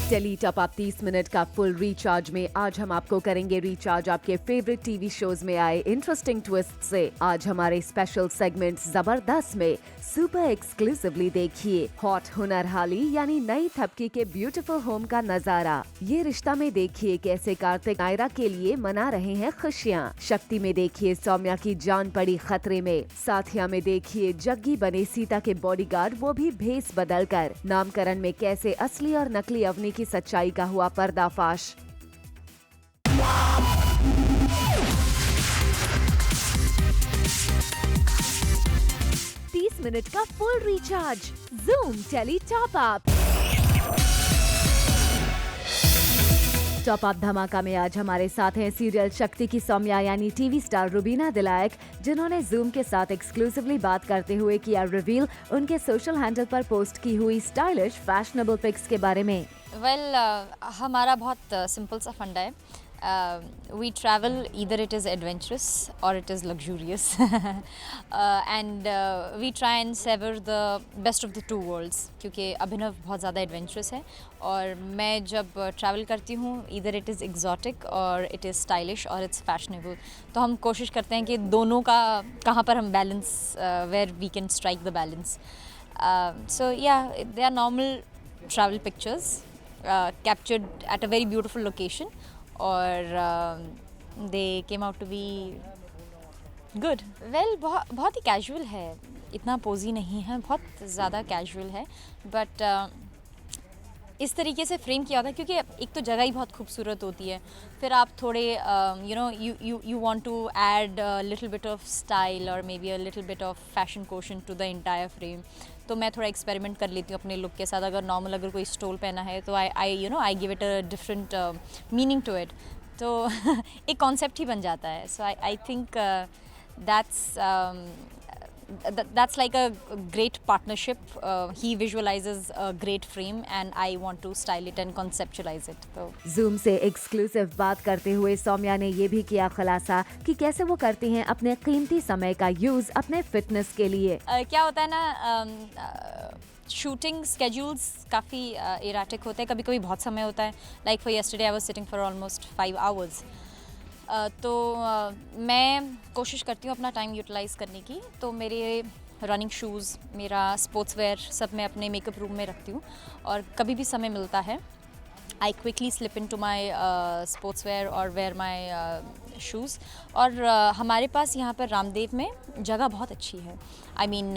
Tele top up 30 minute का full recharge में आज हम आपको करेंगे रिचार्ज आपके फेवरेट टीवी शोज में आए इंटरेस्टिंग ट्विस्ट से। आज हमारे स्पेशल सेगमेंट जबरदस्त में सुपर एक्सक्लूसिवली देखिए हॉट हुनर हाली यानी नई थपकी के ब्यूटीफुल होम का नजारा। ये रिश्ता में देखिए कैसे कार्तिक नायरा के लिए मना रहे हैं खुशियाँ। शक्ति में देखिए सौम्या की जान पड़ी खतरे में। साथिया में देखिए जग्गी बने सीता के बॉडीगार्ड, वो भी भेस बदलकर। नामकरण में कैसे असली और नकली अवनी की सच्चाई का हुआ पर्दाफाश। मिनट का full recharge Zoom tele top up. Top up धमाका में आज हमारे साथ हैं सीरियल शक्ति की सौम्या यानी टीवी स्टार रुबीना दिलायक, जिन्होंने Zoom के साथ एक्सक्लूसिवली बात करते हुए किया रिवील उनके सोशल हैंडल पर पोस्ट की हुई स्टाइलिश फैशनेबल पिक्स के बारे में। हमारा बहुत सिंपल सा फंडा है। We travel, either it is adventurous or it is luxurious and we try and savor the best of the two worlds, क्योंकि अभिनव बहुत ज़्यादा adventurous है और मैं जब travel करती हूँ either it is exotic or it is stylish or it's fashionable, तो हम कोशिश करते हैं कि दोनों का कहाँ पर हम balance where we can strike the balance. So yeah, they are normal travel pictures captured at a very beautiful location और they came out to be good. Well, बहुत ही कैजुअल है, इतना पोजी नहीं है, बहुत ज़्यादा कैजुअल है, बट इस तरीके से फ्रेम किया होता है क्योंकि एक तो जगह ही बहुत खूबसूरत होती है, फिर आप थोड़े you want to add a little bit of style or maybe a little bit of fashion quotient to the entire frame. तो मैं थोड़ा एक्सपेरिमेंट कर लेती हूँ अपने लुक के साथ। अगर कोई स्टोल पहना है तो I give it a different meaning to it, तो एक कॉन्सेप्ट ही बन जाता है। So I think that's like a great partnership. He visualizes a great frame and I want to style it and conceptualize it. So Zoom से exclusive बात करते हुए सौम्या ने ये भी किया खुलासा कि कैसे वो करती हैं अपने कीमती समय का यूज अपने फिटनेस के लिए। क्या होता है ना, शूटिंग स्केड्यूल्स काफ़ी इराटिक होते हैं, कभी कभी बहुत समय होता है। Like for yesterday I was sitting for almost 5 hours. तो मैं कोशिश करती हूँ अपना टाइम यूटिलाइज़ करने की। तो मेरे रनिंग शूज़, मेरा स्पोर्ट्स वेयर सब मैं अपने मेकअप रूम में रखती हूँ और कभी भी समय मिलता है I quickly slip into my sports wear और वेयर माई शूज़। और हमारे पास यहाँ पर रामदेव में जगह बहुत अच्छी है, आई मीन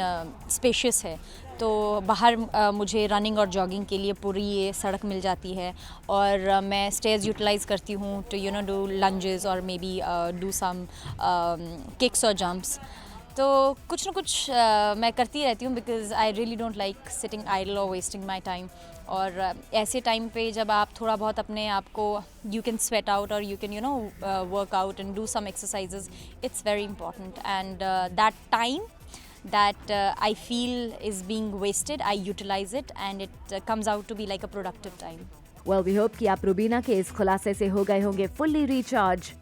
स्पेशियस है, तो बाहर मुझे रनिंग और जॉगिंग के लिए पूरी ये सड़क मिल जाती है और मैं स्टेयर्स यूटिलाइज़ करती हूँ टू डू लंजेस और maybe do some kicks और जंप्स। तो कुछ ना कुछ मैं करती रहती हूँ because I really don't like sitting idle और वेस्टिंग माई टाइम। और ऐसे टाइम पे जब आप थोड़ा बहुत अपने आप को यू कैन स्वेट आउट और you can work out and do some exercises, it's very important and that time that I feel is being wasted, I utilize it and it comes out to be like a productive time. Well, we hope कि आप रुबीना के इस खुलासे से हो गए होंगे fully recharge.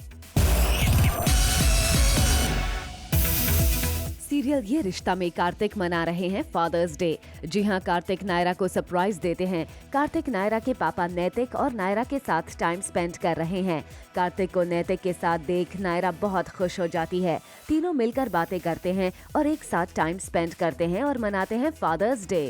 Serial ये रिश्ता में कार्तिक मना रहे हैं फादर्स डे। जी हाँ, कार्तिक नायरा को सरप्राइज देते हैं। कार्तिक नायरा के पापा नैतिक और नायरा के साथ टाइम स्पेंड कर रहे हैं। कार्तिक को नैतिक के साथ देख नायरा बहुत खुश हो जाती है। तीनों मिलकर बातें करते हैं और एक साथ टाइम स्पेंड करते हैं और मनाते हैं फादर्स डे।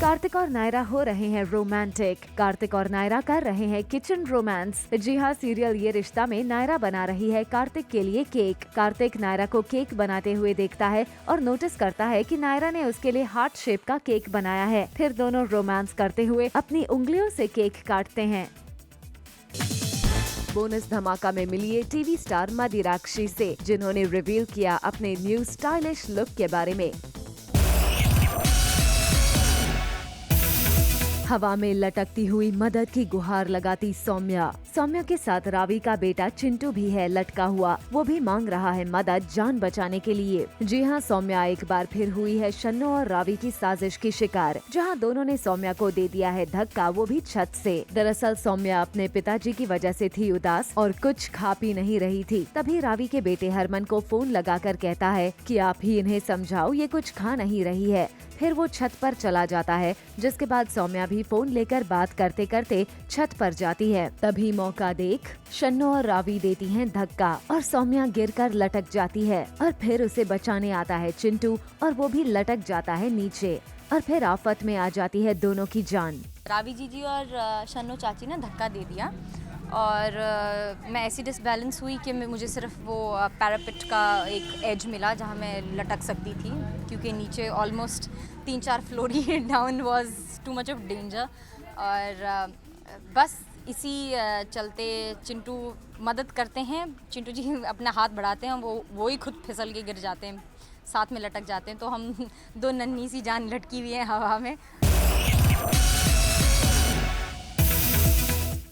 कार्तिक और नायरा हो रहे हैं रोमांटिक। कार्तिक और नायरा कर रहे हैं किचन रोमांस। जी हाँ, सीरियल ये रिश्ता में नायरा बना रही है कार्तिक के लिए केक। कार्तिक नायरा को केक बनाते हुए देखता है और नोटिस करता है कि नायरा ने उसके लिए हार्ट शेप का केक बनाया है। फिर दोनों रोमांस करते हुए अपनी उंगलियों से केक काटते हैं। बोनस धमाका में मिलिए टीवी स्टार मदिराक्षी से, जिन्होंने रिवील किया अपने न्यू स्टाइलिश लुक के बारे में। हवा में लटकती हुई मदद की गुहार लगाती सौम्या। सौम्या के साथ रावी का बेटा चिंटू भी है लटका हुआ, वो भी मांग रहा है मदद जान बचाने के लिए। जी हाँ, सौम्या एक बार फिर हुई है शन्नो और रावी की साजिश की शिकार, जहाँ दोनों ने सौम्या को दे दिया है धक्का, वो भी छत से। दरअसल सौम्या अपने पिताजी की वजह से थी उदास और कुछ खा पी नहीं रही थी। तभी रावी के बेटे हरमन को फोन लगाकर कहता है कि आप ही इन्हें समझाओ, ये कुछ खा नहीं रही है। फिर वो छत पर चला जाता है, जिसके बाद सौम्या भी फोन लेकर बात करते करते छत पर जाती है। तभी मौका देख शन्नो और रावी देती हैं धक्का और सौम्या गिरकर लटक जाती है और फिर उसे बचाने आता है चिंटू और वो भी लटक जाता है नीचे और फिर आफत में आ जाती है दोनों की जान। रावी जीजी और शन्नो चाची ने धक्का दे दिया और मैं ऐसी डिसबैलेंस हुई कि मुझे सिर्फ वो पैरापेट का एक एज मिला जहाँ मैं लटक सकती थी, क्योंकि नीचे almost 3-4 floor he down was too much of danger. और बस इसी चलते चिंटू मदद करते हैं, चिंटू जी अपना हाथ बढ़ाते हैं, वो ही खुद फिसल के गिर जाते हैं, साथ में लटक जाते हैं। तो हम दो नन्ही सी जान लटकी हुई है हवा में।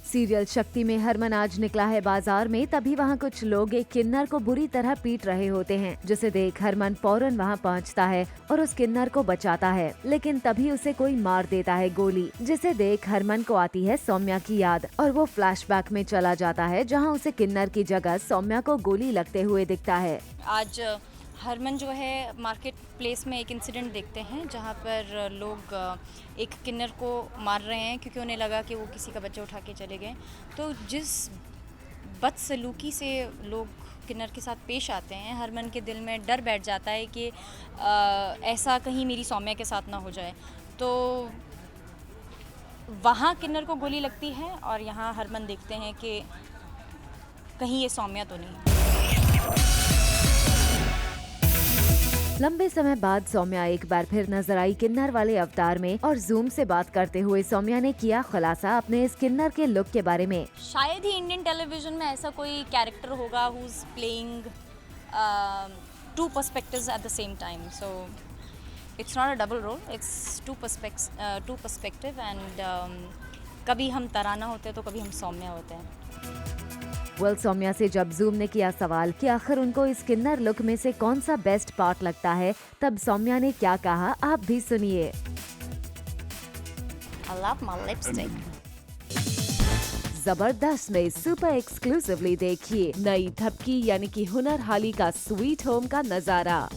सीरियल शक्ति में हरमन आज निकला है बाजार में, तभी वहाँ कुछ लोग एक किन्नर को बुरी तरह पीट रहे होते हैं, जिसे देख हरमन फौरन वहाँ पहुँचता है और उस किन्नर को बचाता है। लेकिन तभी उसे कोई मार देता है गोली, जिसे देख हरमन को आती है सौम्या की याद और वो फ्लैशबैक में चला जाता है, जहाँ उसे किन्नर की जगह सौम्या को गोली लगते हुए दिखता है। आज हरमन जो है मार्केट प्लेस में एक इंसिडेंट देखते हैं जहाँ पर लोग एक किन्नर को मार रहे हैं क्योंकि उन्हें लगा कि वो किसी का बच्चा उठा के चले गए। तो जिस बदसलूकी से लोग किन्नर के साथ पेश आते हैं, हरमन के दिल में डर बैठ जाता है कि ऐसा कहीं मेरी सौम्या के साथ ना हो जाए। तो वहाँ किन्नर को गोली लगती है और यहाँ हरमन देखते हैं कि कहीं ये सौम्या तो नहीं। लंबे समय बाद सौम्या एक बार फिर नजर आई किन्नर वाले अवतार में और जूम से बात करते हुए सौम्या ने किया खुलासा अपने इस किन्नर के लुक के बारे में। शायद ही इंडियन टेलीविजन में ऐसा कोई कैरेक्टर होगा who is playing two perspectives at the same time. So it's not a double role, it's two perspective and कभी हम तराना होते हैं तो कभी हम सौम्या होते हैं। सौम्या से जब जूम ने किया सवाल कि आखिर उनको इस किन्नर लुक में से कौन सा बेस्ट पार्ट लगता है, तब सौम्या ने क्या कहा आप भी सुनिए। I love my lipstick. जबरदस्त में सुपर एक्सक्लूसिवली देखिए नई थपकी यानी कि हुनर हाली का स्वीट होम का नजारा।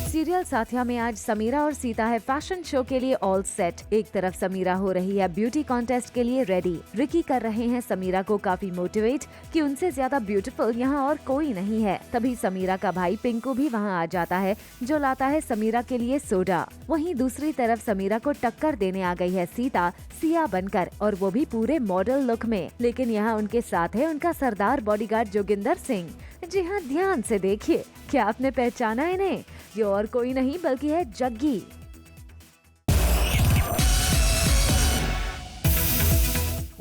सीरियल साथिया में आज समीरा और सीता है फैशन शो के लिए ऑल सेट। एक तरफ समीरा हो रही है ब्यूटी कॉन्टेस्ट के लिए रेडी। रिकी कर रहे हैं समीरा को काफी मोटिवेट कि उनसे ज्यादा ब्यूटीफुल यहाँ और कोई नहीं है। तभी समीरा का भाई पिंकू भी वहाँ आ जाता है, जो लाता है समीरा के लिए सोडा। वहीं दूसरी तरफ समीरा को टक्कर देने आ गई है सीता सिया बनकर, और वो भी पूरे मॉडल लुक में। लेकिन यहाँ उनके साथ है उनका सरदार बॉडीगार्ड जोगिंदर सिंह। जी हाँ, ध्यान से देखिए, क्या आपने पहचाना इन्हें? ये और कोई नहीं बल्कि है जग्गी।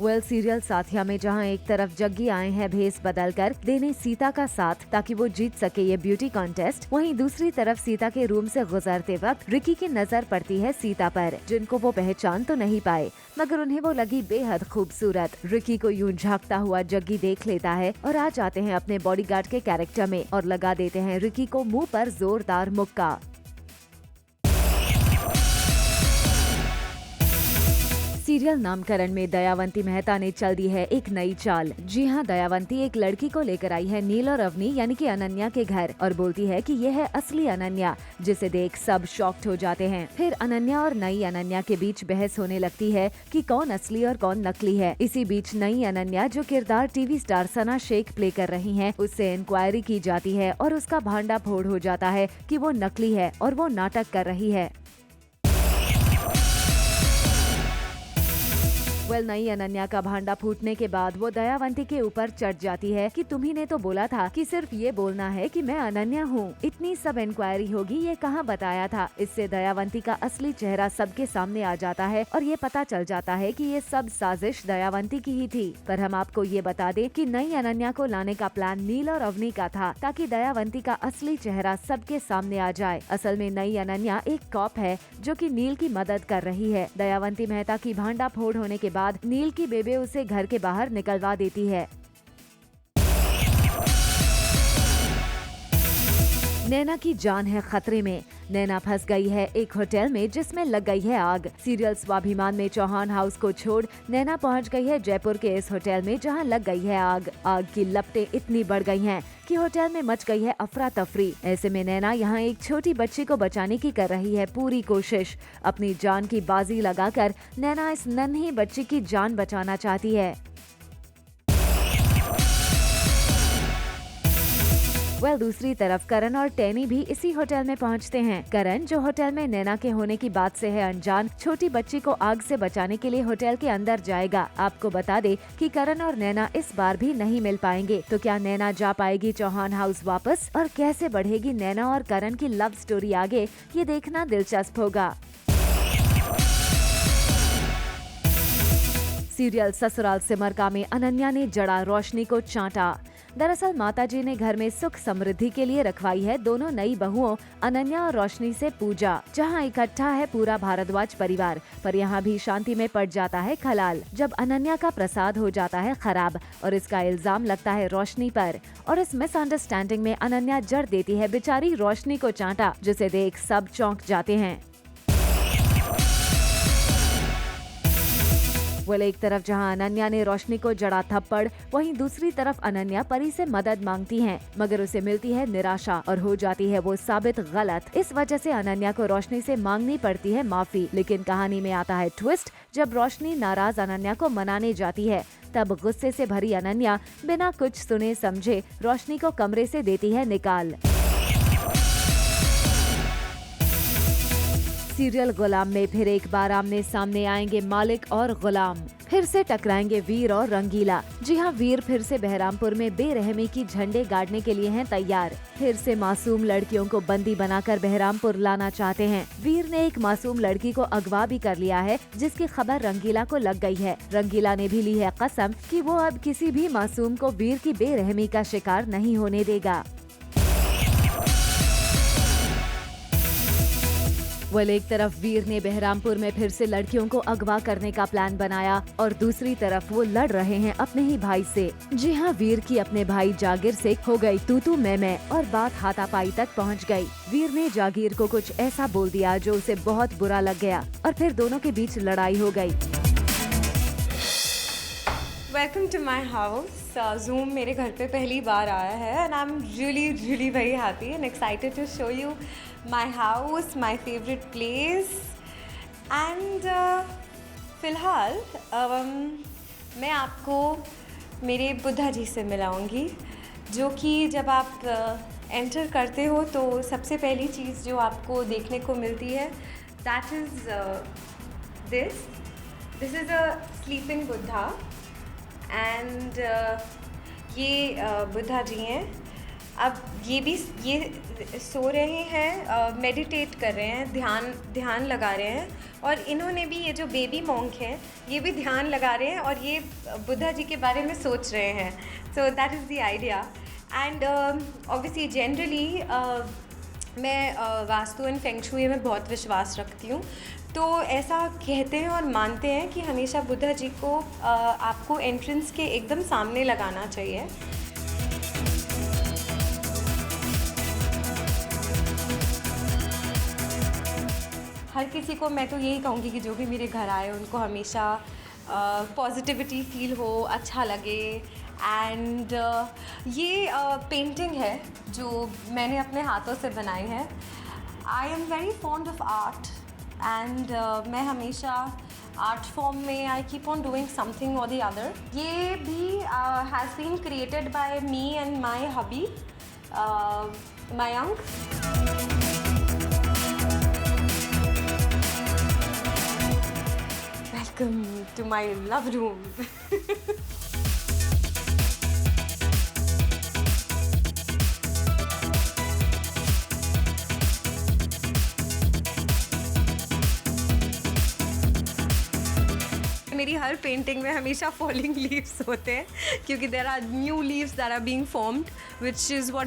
सीरियल साथिया में जहां एक तरफ जग्गी आए हैं भेस बदलकर देने सीता का साथ ताकि वो जीत सके ये ब्यूटी कॉन्टेस्ट, वहीं दूसरी तरफ सीता के रूम से गुजरते वक्त रिकी की नजर पड़ती है सीता पर, जिनको वो पहचान तो नहीं पाए मगर उन्हें वो लगी बेहद खूबसूरत। रिकी को यूं झांकता हुआ जग्गी देख लेता है और आ जाते हैं अपने बॉडीगार्ड के कैरेक्टर में और लगा देते हैं रिकी को मुंह पर जोरदार मुक्का। सीरियल नामकरण में दयावंती मेहता ने चल दी है एक नई चाल। जी हाँ, दयावंती एक लड़की को लेकर आई है नील और अवनी यानी कि अनन्या के घर और बोलती है कि ये है असली अनन्या, जिसे देख सब शॉक्ड हो जाते हैं। फिर अनन्या और नई अनन्या के बीच बहस होने लगती है कि कौन असली और कौन नकली है। इसी बीच नई अनन्या, जो किरदार टीवी स्टार सना शेख प्ले कर रही हैं, उससे इंक्वायरी की जाती है और उसका भांडा फोड़ हो जाता है कि वो नकली है और वो नाटक कर रही है। नई अनन्या का भांडा फूटने के बाद वो दयावंती के ऊपर चढ़ जाती है कि तुम्ही ने तो बोला था कि सिर्फ ये बोलना है कि मैं अनन्या हूँ। इतनी सब इंक्वायरी होगी ये कहाँ बताया था। इससे दयावंती का असली चेहरा सबके सामने आ जाता है और ये पता चल जाता है कि ये सब साजिश दयावंती की ही थी। पर हम आपको ये बता दें कि नई अनन्या को लाने का प्लान नील और अवनी का था, ताकि दयावंती का असली चेहरा सबके सामने आ जाए। असल में नई अनन्या एक कॉप है जो कि नील की मदद कर रही है। दयावंती मेहता की भांडा फोड़ होने के बाद नील की बेबे उसे घर के बाहर निकलवा देती है। नैना की जान है खतरे में। नैना फंस गई है एक होटल में जिसमें लग गई है आग। सीरियल स्वाभिमान में चौहान हाउस को छोड़ नैना पहुंच गई है जयपुर के इस होटल में जहां लग गई है आग। आग की लपटें इतनी बढ़ गई हैं कि होटल में मच गई है अफरा तफरी। ऐसे में नैना यहां एक छोटी बच्ची को बचाने की कर रही है पूरी कोशिश। अपनी जान की बाजी लगाकर नैना इस नन्ही बच्ची की जान बचाना चाहती है। दूसरी तरफ करण और टैनी भी इसी होटल में पहुंचते हैं। करण, जो होटल में नैना के होने की बात से है अनजान, छोटी बच्ची को आग से बचाने के लिए होटल के अंदर जाएगा। आपको बता दे कि करण और नैना इस बार भी नहीं मिल पाएंगे। तो क्या नैना जा पाएगी चौहान हाउस वापस, और कैसे बढ़ेगी नैना और करण की लव स्टोरी आगे, ये देखना दिलचस्प होगा। सीरियल ससुराल सिमर में अनन्या ने जड़ा रोशनी को चांटा। दरअसल माताजी ने घर में सुख समृद्धि के लिए रखवाई है दोनों नई बहुओं अनन्या और रोशनी से पूजा, जहां इकट्ठा है पूरा भारद्वाज परिवार। पर यहां भी शांति में पड़ जाता है खलाल जब अनन्या का प्रसाद हो जाता है खराब और इसका इल्जाम लगता है रोशनी पर। और इस मिसअंडरस्टैंडिंग में अनन्या जड़ देती है बेचारी रोशनी को चांटा, जिसे देख सब चौंक जाते हैं। एक तरफ जहां अनन्या ने रोशनी को जड़ा थप्पड़, वहीं दूसरी तरफ अनन्या परी से मदद मांगती है, मगर उसे मिलती है निराशा और हो जाती है वो साबित गलत। इस वजह से अनन्या को रोशनी से मांगनी पड़ती है माफी। लेकिन कहानी में आता है ट्विस्ट, जब रोशनी नाराज अनन्या को मनाने जाती है, तब गुस्से से भरी अनन्या बिना कुछ सुने समझे रोशनी को कमरे से देती है निकाल। सीरियल गुलाम में फिर एक बार आमने सामने आएंगे मालिक और गुलाम। फिर से टकराएंगे वीर और रंगीला। जी हाँ, वीर फिर से बहरामपुर में बेरहमी की झंडे गाड़ने के लिए हैं तैयार। फिर से मासूम लड़कियों को बंदी बनाकर बहरामपुर लाना चाहते हैं। वीर ने एक मासूम लड़की को अगवा भी कर लिया है, जिसकी खबर रंगीला को लग गई है। रंगीला ने भी ली है कसम कि वो अब किसी भी मासूम को वीर की बेरहमी का शिकार नहीं होने देगा। एक तरफ वीर ने बहरामपुर में फिर से लड़कियों को अगवा करने का प्लान बनाया और दूसरी तरफ वो लड़ रहे हैं अपने ही भाई से। जी हाँ, वीर की अपने भाई जागीर से हो गई तू मैं और बात हाथापाई तक पहुंच गई। वीर ने जागीर को कुछ ऐसा बोल दिया जो उसे बहुत बुरा लग गया और फिर दोनों के बीच लड़ाई हो गई। Welcome to my house. Zoom मेरे घर पे पहली बार आया है and I am really very happy and excited to show you my house, my favourite place. And फ़िलहाल मैं आपको मेरे बुद्धा जी से मिलाऊंगी, जो कि जब आप एंटर करते हो तो सबसे पहली चीज़ जो आपको देखने को मिलती है that is this is a sleeping Buddha. And ये बुद्धा जी हैं। अब ये सो रहे हैं, मेडिटेट कर रहे हैं, ध्यान लगा रहे हैं। और इन्होंने भी, ये जो बेबी मॉन्क हैं, ये भी ध्यान लगा रहे हैं और ये बुद्धा जी के बारे में सोच रहे हैं। So that is the idea. And obviously generally मैं वास्तु एंड फेंग शुई में बहुत विश्वास रखती हूँ। तो ऐसा कहते हैं और मानते हैं कि हमेशा बुद्धा जी को आपको एंट्रेंस के एकदम सामने लगाना चाहिए। हर किसी को मैं तो यही कहूँगी कि जो भी मेरे घर आए उनको हमेशा पॉजिटिविटी फील हो, अच्छा लगे। एंड ये पेंटिंग है जो मैंने अपने हाथों से बनाई है। I am very fond of art and मैं हमेशा आर्ट फॉर्म में I keep on doing something और द अदर। ये भी has been created by me and my hubby Mayank. Welcome to my love room. मेरी हर पेंटिंग में हमेशा फॉलिंग लीव्स होते हैं क्योंकि there are new leaves that are being formed which is what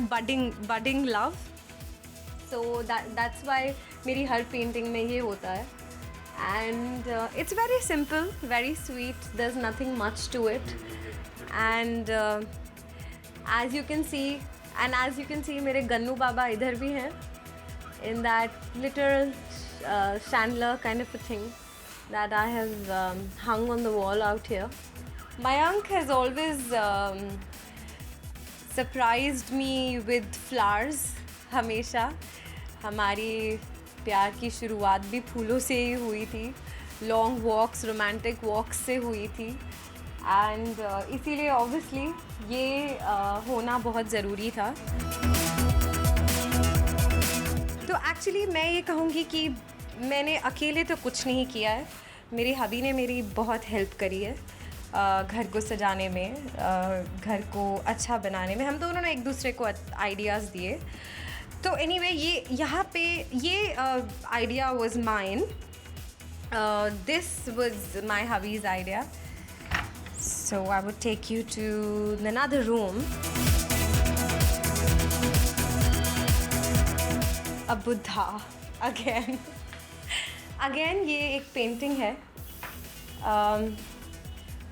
budding love. So that's why मेरी हर painting में ये होता है। And it's very simple, very sweet, there is nothing much to it. And as you can see मेरे गन्नू बाबा इधर भी हैं in that little chandelier kind of a thing that I have hung on the wall out here. Mayank has always surprised me with flowers. हमेशा हमारी प्यार की शुरुआत भी फूलों से ही हुई थी, लॉन्ग वॉक्स, रोमांटिक वॉक्स से हुई थी। एंड इसीलिए ऑब्वियसली ये होना बहुत ज़रूरी था। तो एक्चुअली मैं ये कहूँगी कि मैंने अकेले तो कुछ नहीं किया है, मेरे हबी ने मेरी बहुत हेल्प करी है घर को सजाने में, घर को अच्छा बनाने में। हम दोनों ने एक दूसरे को आइडियाज़ दिए। तो एनीवे ये यहाँ पे ये idea was mine, this was my hubby's idea. So I would take you to another room. A Buddha again ये एक पेंटिंग है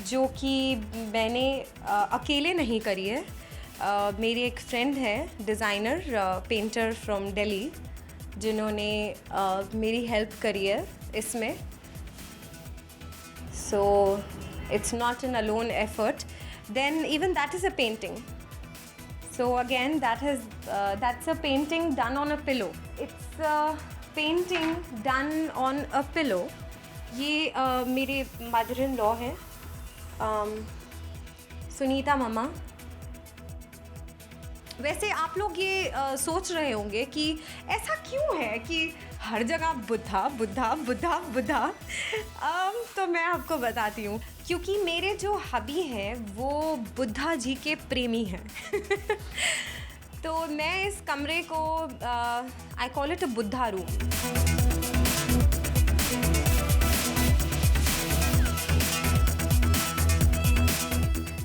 जो कि मैंने अकेले नहीं करी है। मेरी एक फ्रेंड है, डिज़ाइनर, पेंटर फ्रॉम दिल्ली, जिन्होंने मेरी हेल्प करी है इसमें। So it's not an alone effort, then even that is a painting. So again, that's a painting done on a pillow. It's a painting done on a pillow. ये मेरे mother in law हैं, सुनीता मामा। वैसे आप लोग ये सोच रहे होंगे कि ऐसा क्यों है कि हर जगह बुद्धा बुद्धा बुद्धा बुद्धा। तो मैं आपको बताती हूँ, क्योंकि मेरे जो हबी हैं वो बुद्धा जी के प्रेमी हैं। तो मैं इस कमरे को I call it a Buddha room.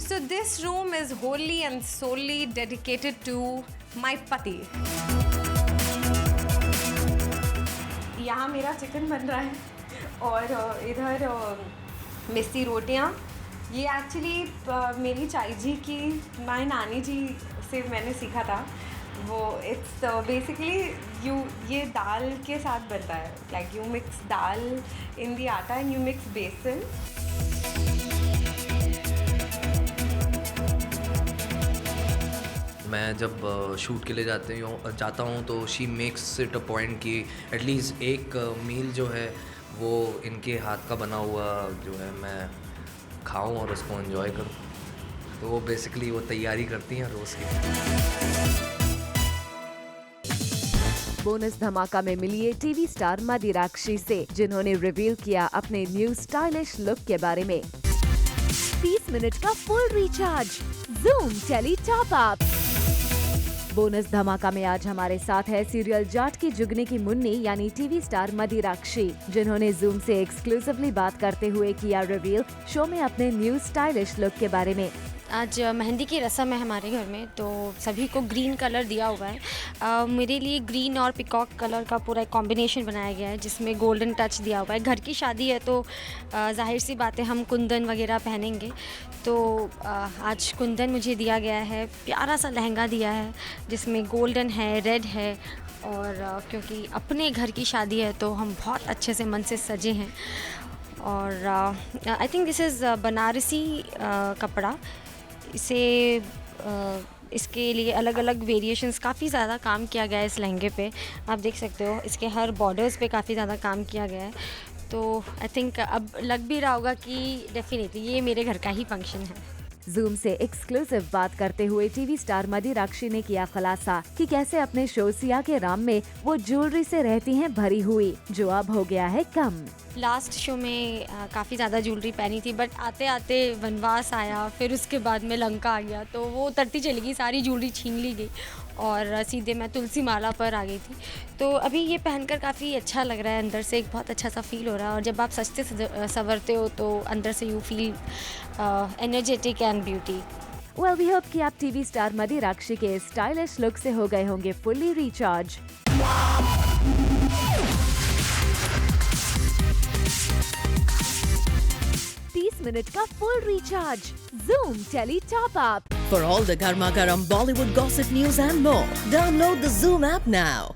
So this room is wholly and solely dedicated to my pati. यहाँ मेरा चिकन बन रहा है और इधर मिस्सी रोटियाँ। ये एक्चुअली मेरी चाई जी की, माय नानी जी से मैंने सीखा था। वो इट्स बेसिकली ये दाल के साथ बनता है, लाइक यू मिक्स दाल इन दी आटा एंड यू मिक्स बेसन। मैं जब शूट के लिए जाता हूँ तो she makes it a point कि एटलीस्ट एक मील जो है वो इनके हाथ का बना हुआ जो है मैं खाऊं और उसको एंजॉय करूं। तो वो बेसिकली वो तैयारी करती हैं रोज़ की। बोनस धमाका में मिलिए टीवी स्टार मदिराक्षी से, जिन्होंने रिवील किया अपने न्यू स्टाइलिश लुक के बारे में। 30 मिनट का full recharge, Zoom tele top up. Bonus धमाका में आज हमारे साथ है सीरियल जाट की जुगनी की मुन्नी यानी टीवी स्टार मदिराक्षी, जिन्होंने Zoom से एक्सक्लूसिवली बात करते हुए किया रिवील शो में अपने न्यू स्टाइलिश लुक के बारे में। आज मेहंदी की रस्म है हमारे घर में, तो सभी को ग्रीन कलर दिया हुआ है। मेरे लिए ग्रीन और पिकॉक कलर का पूरा एक कॉम्बिनेशन बनाया गया है जिसमें गोल्डन टच दिया हुआ है। घर की शादी है तो जाहिर सी बात है हम कुंदन वगैरह पहनेंगे, तो आज कुंदन मुझे दिया गया है। प्यारा सा लहंगा दिया है जिसमें गोल्डन है, रेड है, और क्योंकि अपने घर की शादी है तो हम बहुत अच्छे से मन से सजे हैं। और I think this is Banarasi कपड़ा। इसके लिए अलग अलग वेरिएशंस, काफ़ी ज़्यादा काम किया गया है इस लहंगे पे। आप देख सकते हो इसके हर बॉर्डर्स पे काफ़ी ज़्यादा काम किया गया है। तो आई थिंक अब लग भी रहा होगा कि डेफिनेटली ये मेरे घर का ही फंक्शन है। Zoom से एक्सक्लूसिव बात करते हुए टीवी स्टार मदिराक्षी ने किया खुलासा कि कैसे अपने शो सिया के राम में वो ज्वेलरी से रहती हैं भरी हुई, जो अब हो गया है कम। लास्ट शो में काफ़ी ज़्यादा ज्वेलरी पहनी थी, बट आते आते वनवास आया, फिर उसके बाद में लंका आ गया, तो वो उतरती चली गई, सारी ज्वेलरी छीन ली गई और सीधे मैं तुलसी माला पर आ गई थी। तो अभी ये पहनकर काफ़ी अच्छा लग रहा है, अंदर से एक बहुत अच्छा सा फील हो रहा है। और जब आप सजते संवरते हो तो अंदर से you feel energetic and beauty. Well we hope कि आप टीवी स्टार मदिराक्षी के स्टाइलिश लुक से हो गए होंगे फुल्ली रिचार्ज। 30 मिनट का full recharge Zoom Tele Top Up। For all the Garma Garam Bollywood gossip news and more, download the Zoom app now.